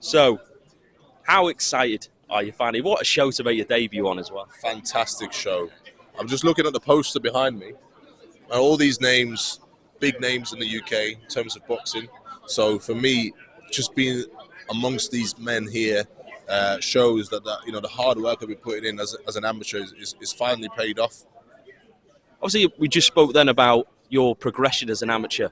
So, how excited are you finally? What a show to make your debut on as well. Fantastic show. I'm just looking at the poster behind me. And all these names, big names in the UK in terms of boxing. So for me, just being amongst these men here shows that the hard work I've been putting in as an amateur is finally paid off. Obviously, we just spoke then about your progression as an amateur.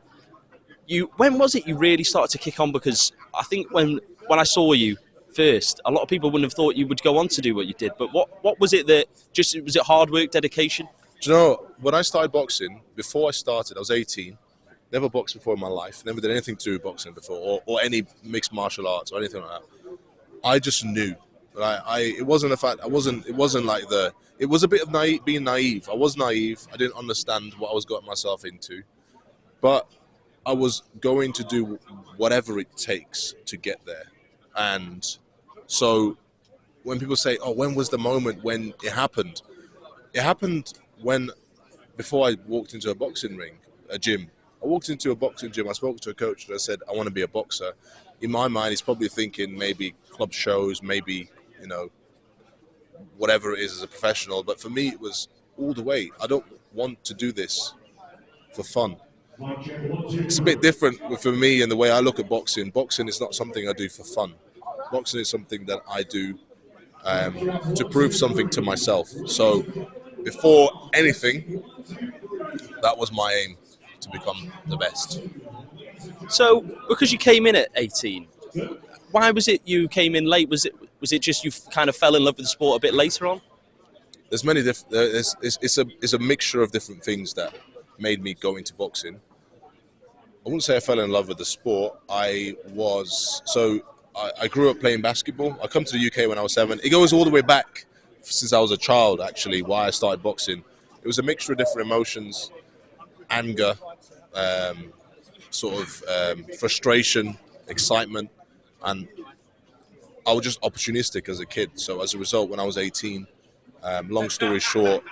When was it you really started to kick on? Because I think when I saw you first, a lot of people wouldn't have thought you would go on to do what you did. But what was it that was it hard work, dedication? Do you know, when I started boxing, before I started, I was 18, never boxed before in my life, never did anything to do with boxing before, or any mixed martial arts or anything like that. I just knew. It wasn't a fact. It wasn't like it was a bit of being naive. I was naive. I didn't understand what I was getting myself into. But I was going to do whatever it takes to get there. And so when people say, oh, when was the moment when it happened? It happened before I walked into a boxing ring, a gym. I walked into a boxing gym, I spoke to a coach and I said, I want to be a boxer. In my mind, he's probably thinking maybe club shows, maybe, whatever it is as a professional. But for me, it was all the way. I don't want to do this for fun. It's a bit different for me and the way I look at boxing. Boxing is not something I do for fun. Boxing is something that I do to prove something to myself. So before anything, that was my aim, to become the best. So, because you came in at 18, why was it you came in late? Was it just you kind of fell in love with the sport a bit later on? There's many different. It's a mixture of different things that made me go into boxing. I wouldn't say I fell in love with the sport. I grew up playing basketball. I come to the UK when I was 7. It goes all the way back since I was a child, actually, why I started boxing. It was a mixture of different emotions, anger, frustration, excitement, and I was just opportunistic as a kid. So as a result, when I was 18, long story short,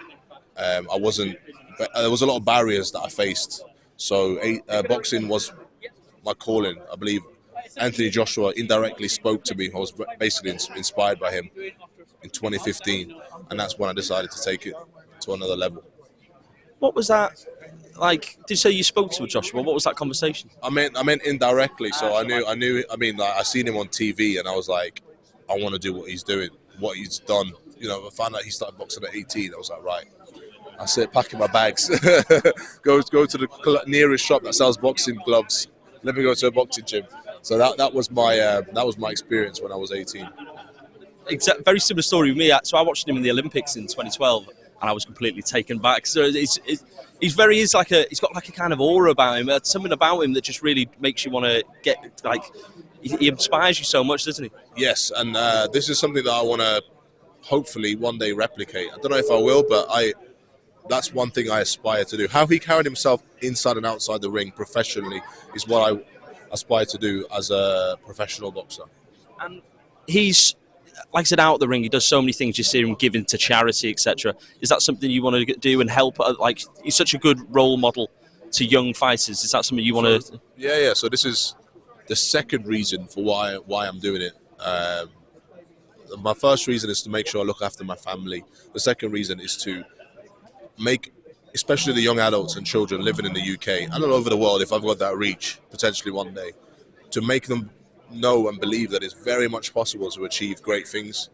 there was a lot of barriers that I faced. So boxing was my calling. I believe Anthony Joshua indirectly spoke to me. I was basically inspired by him in 2015, and that's when I decided to take it to another level. What was that like? Did you say you spoke to Joshua? What was that conversation? I meant indirectly. So I knew. I mean, like, I seen him on TV, and I was like, I want to do what he's doing, what he's done. I found out he started boxing at 18. I was like, right. I said, packing my bags, go to the nearest shop that sells boxing gloves. Let me go to a boxing gym. So that was my experience when I was 18. Very similar story with me. So I watched him in the Olympics in 2012, and I was completely taken back. So he's got like a kind of aura about him. Something about him that just really makes you want to get like. He inspires you so much, doesn't he? Yes, and this is something that I want to hopefully one day replicate. I don't know if I will, but that's one thing I aspire to do. How he carried himself inside and outside the ring professionally is what I aspire to do as a professional boxer. And he's, like I said, out the ring, he does so many things. You see him giving to charity, etc. Is that something you want to do and help? Like, he's such a good role model to young fighters. Is that something you want to? Yeah. So this is the second reason for why I'm doing it. My first reason is to make sure I look after my family. The second reason is to make, especially the young adults and children living in the UK and all over the world, if I've got that reach, potentially one day, to make them know and believe that it's very much possible to achieve great things.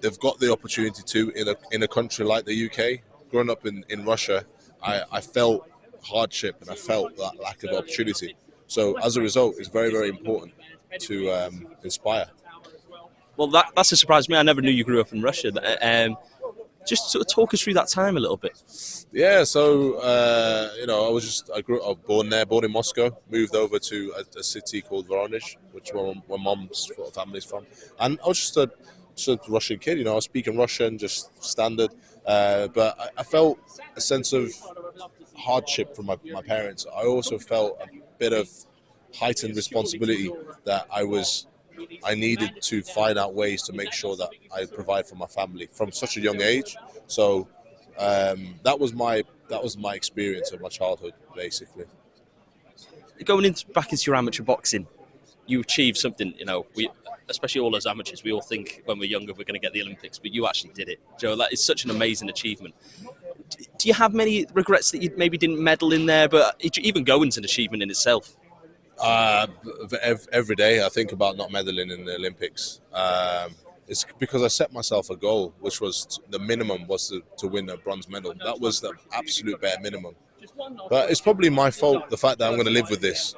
They've got the opportunity to in a country like the UK. Growing up in Russia, I felt hardship and I felt that lack of opportunity. So as a result, it's very, very important to inspire. Well, that's a surprise to me. I never knew you grew up in Russia. Just sort of talk us through that time a little bit. Yeah, so I grew up, born in Moscow, moved over to a city called Voronezh, which where my mom's family's from, and I was just a Russian kid. I was speaking Russian, just standard, but I felt a sense of hardship from my parents. I also felt a bit of heightened responsibility that I needed to find out ways to make sure that I provide for my family from such a young age. So that was my experience of my childhood, basically. Going back into your amateur boxing, you achieved something. We, especially all as amateurs, we all think when we're younger we're going to get the Olympics, but you actually did it, Joe. That is such an amazing achievement. Do you have many regrets that you maybe didn't medal in there? But even going's an achievement in itself. Uh, every day I think about not medaling in the Olympics. It's because I set myself a goal, which was the minimum was to win a bronze medal. That was the absolute bare minimum. But it's probably my fault, the fact that I'm going to live with this,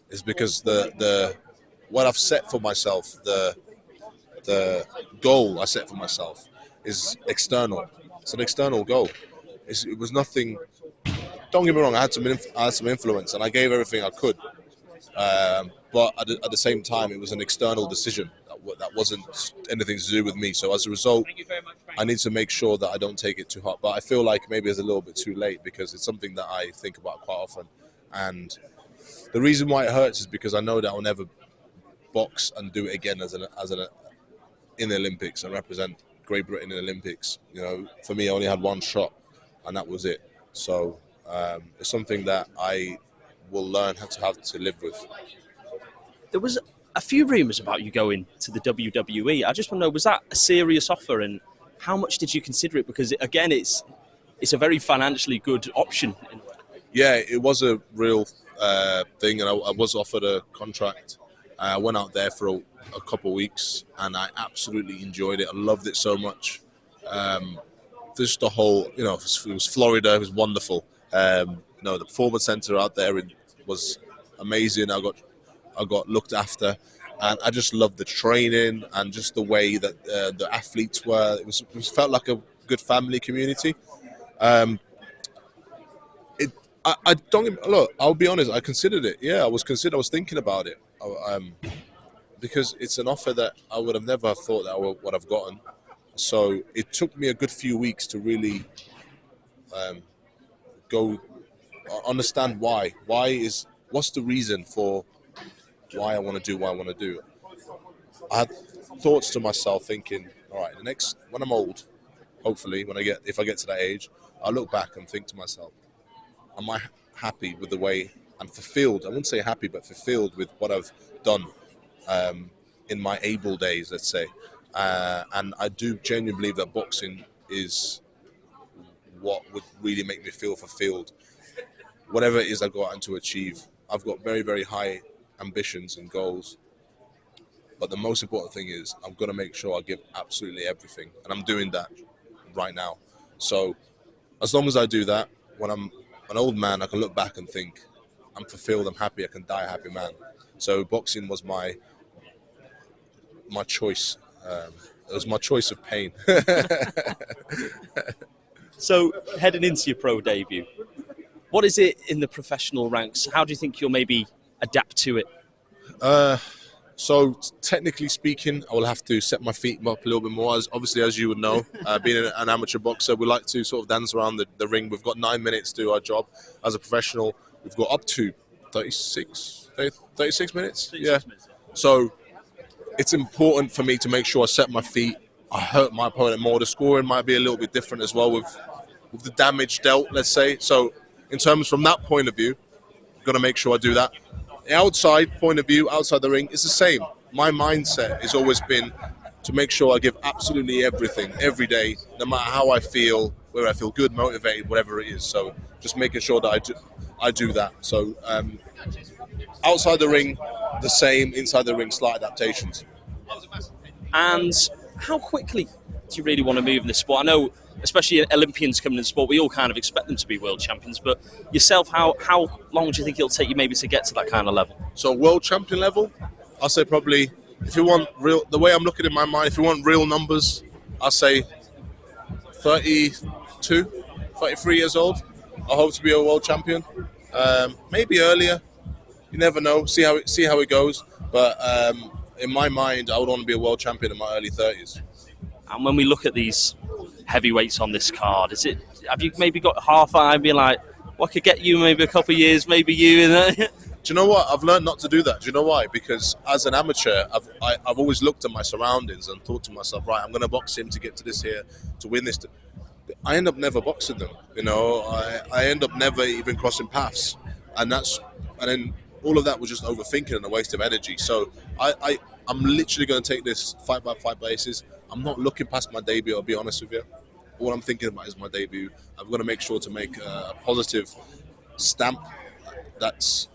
is because the what I've set for myself, the goal I set for myself is external. It's an external goal. It was nothing. Don't get me wrong. I had some influence, and I gave everything I could. But at the same time, it was an external decision that wasn't anything to do with me. So as a result, I need to make sure that I don't take it too hard. But I feel like maybe it's a little bit too late because it's something that I think about quite often. And the reason why it hurts is because I know that I'll never box and do it again in the Olympics and represent Great Britain in the Olympics. For me, I only had one shot, and that was it. So it's something that I will learn how to have to live with. There was a few rumours about you going to the WWE. I just want to know, was that a serious offer, and how much did you consider it? Because again, it's a very financially good option. Yeah, it was a real thing, and I was offered a contract. I went out there for a couple of weeks, and I absolutely enjoyed it. I loved it so much. Just the whole, it was Florida. It was wonderful. The performance center out there was amazing. I got looked after, and I just loved the training and just the way that the athletes were. It felt like a good family community. I don't look. I'll be honest. I considered it. Yeah, I was thinking about it. Because it's an offer that I would have never thought that I would have gotten. So it took me a good few weeks to really go understand why. What's the reason for why I want to do what I want to do. I had thoughts to myself thinking, all right, when I'm old, hopefully if I get to that age, I'll look back and think to myself, am I happy with the way I'm fulfilled? I wouldn't say happy, but fulfilled with what I've done in my able days, let's say. And I do genuinely believe that boxing is what would really make me feel fulfilled. Whatever it is I go out to achieve, I've got very, very high ambitions and goals. But the most important thing is I'm going to make sure I give absolutely everything. And I'm doing that right now. So as long as I do that, when I'm an old man, I can look back and think, I'm fulfilled, I'm happy, I can die a happy man. So boxing was my choice. It was my choice of pain. So heading into your pro debut, what is it in the professional ranks? How do you think you'll maybe adapt to it? So technically speaking, I will have to set my feet up a little bit more. Obviously, as you would know, being an amateur boxer, we like to sort of dance around the ring. We've got 9 minutes to do our job. As a professional, we've got up to 36 minutes. Yeah. So it's important for me to make sure I set my feet. I hurt my opponent more. The scoring might be a little bit different as well with the damage dealt, let's say. So in terms from that point of view, I've got to make sure I do that. The outside point of view, outside the ring, it's the same. My mindset has always been to make sure I give absolutely everything every day, no matter how I feel, whether I feel good, motivated, whatever it is. So just making sure that I do that. So outside the ring, the same. Inside the ring, slight adaptations. And how quickly do you really want to move in this sport? I know, especially Olympians coming in the sport, we all kind of expect them to be world champions. But yourself, how long do you think it'll take you maybe to get to that kind of level? So world champion level, I'll say probably, if you want the way I'm looking in my mind, if you want real numbers, I'll say 32, 33 years old. I hope to be a world champion. Maybe earlier. You never know. See how it goes. But in my mind, I would want to be a world champion in my early 30s. And when we look at these heavyweights on this card, have you maybe got half eye being like, well, I could get you maybe a couple of years, maybe you? And do you know what? I've learned not to do that. Do you know why? Because as an amateur, I've always looked at my surroundings and thought to myself, right, I'm going to box him to get to this here, to win this. I end up never boxing them. I end up never even crossing paths. And then all of that was just overthinking and a waste of energy. So I'm literally going to take this fight by fight basis. I'm not looking past my debut, I'll be honest with you. All I'm thinking about is my debut. I've got to make sure to make a positive stamp that's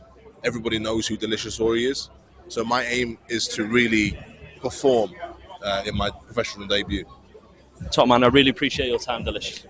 everybody knows who Delicious Orie is. So my aim is to really perform in my professional debut. Top man, I really appreciate your time, Delicious.